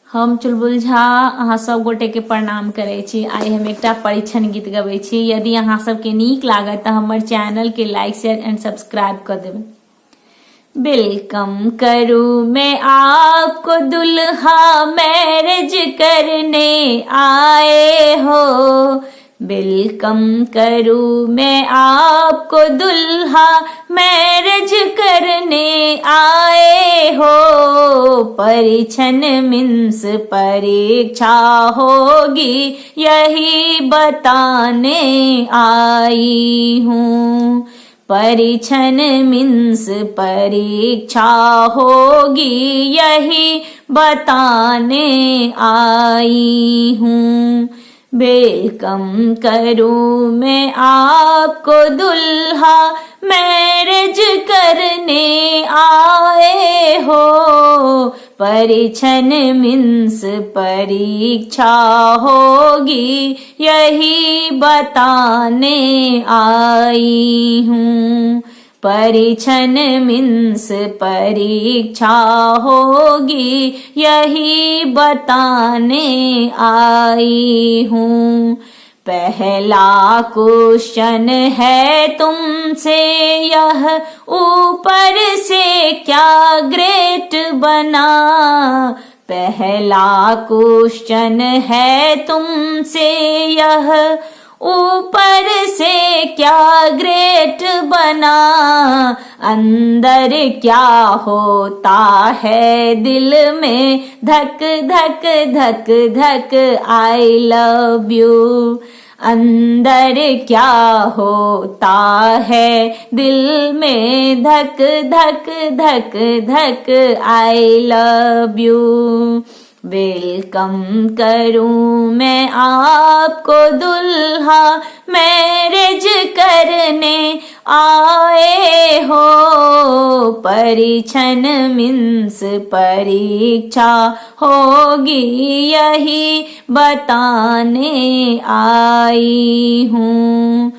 हम चुलबुल झा अहाँ सब गोटे के प्रणाम करे छी। आइ हम एकटा परीक्षण गीत गबै छी। यदि अहाँ सबके नीक लागत तऽ हमर चैनल के लाइक शेयर एंड सब्सक्राइब कर देबै। वेलकम करूं मैं आपको दुल्हा मैरिज करने आए हो। वेलकम करूं मैं आपको दुल्हा मैरिज करने आए हो। परीक्षण मीन्स परीक्षा होगी यही बताने आई हूँ। परीक्षण मीन्स परीक्षा होगी यही बताने आई हूँ। वेलकम करूं मैं आपको दुल्हा मैरिज करने आए हो। परीक्षण मीन्स परीक्षा होगी यही बताने आई हूँ। परीक्षण मीन्स परीक्षा होगी यही बताने आई हूँ। पहला क्वेश्चन है तुमसे यह, ऊपर से क्या ग्रेट बना। पहला क्वेश्चन है तुमसे यह, ऊपर से क्या ग्रेट बना। अंदर क्या होता है दिल में, धक धक धक धक आई लव यू। अंदर क्या होता है दिल में, धक धक धक धक आई लव यू। वेलकम करूं मैं आपको दुल्हा मैरिज करने आए हो। परीक्षण मीन्स परीक्षा होगी यही बताने आई हूँ।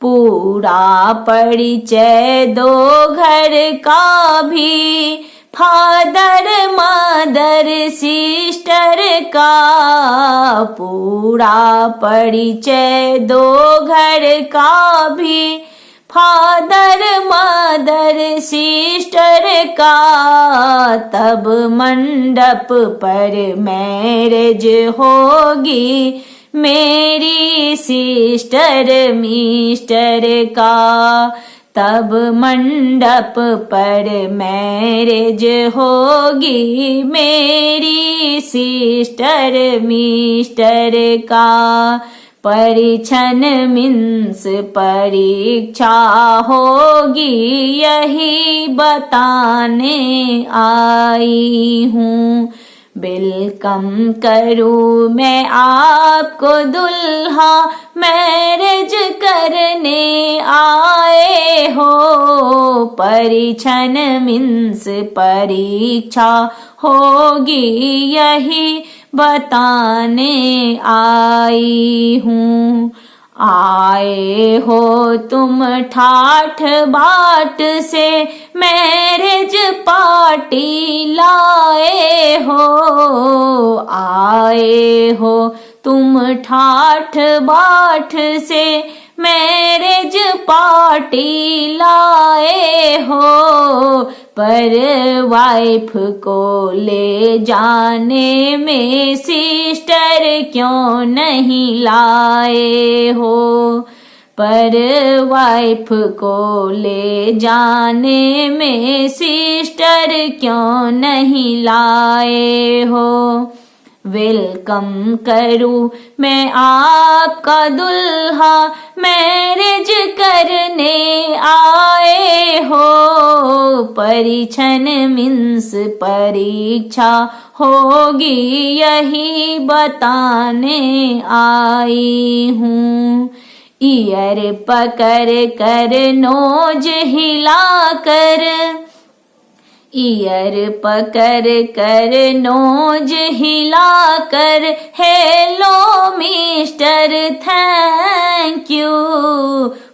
पूरा परिचय दो घर का भी, फादर मदर सिस्टर का। पूरा परिचय दो घर का भी, फादर मदर सिस्टर का। तब मंडप पर मैरिज होगी मेरी सिस्टर मिस्टर का। तब मंडप पर मैरिज होगी मेरी सिस्टर मिस्टर का। परीक्षण मीन्स परीक्षा होगी यही बताने आई हूँ। वेलकम करूं मैं आपको दुल्हा मैरिज करने आए हो। परीक्षण मीन्स परीक्षा होगी यही बताने आई हूँ। आए हो तुम ठाठ बाट से, मैरिज पार्टी लाए हो। आए हो तुम ठाठ बाट से, मैरिज पार्टी लाए हो। पर वाइफ को ले जाने में सिस्टर क्यों नहीं लाए हो। पर वाइफ को ले जाने में सिस्टर क्यों नहीं लाए हो। वेलकम करूं मैं आपका दुल्हा मैरिज करने आए हो। परीक्षण मीन्स परीक्षा होगी यही बताने आई हूँ। ईयर पकड़ कर नोज हिला कर, ईयर पकड़ कर नोज हिला कर, हेलो मिस्टर थैंक यू।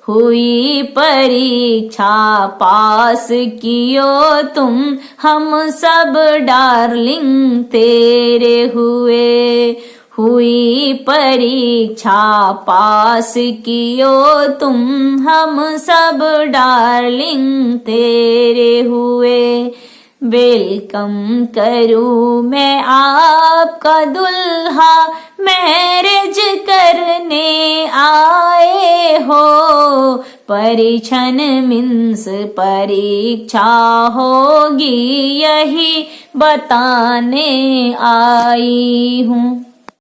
हुई परीक्षा पास कियो तुम, हम सब डार्लिंग तेरे हुए। हुई परीक्षा पास कियो तुम, हम सब डार्लिंग तेरे हुए। वेलकम करूं मैं आपका दुल्हा, मैरिज करने आए हो। परिछन मीन्स परीक्षा होगी, यही बताने आई हूँ।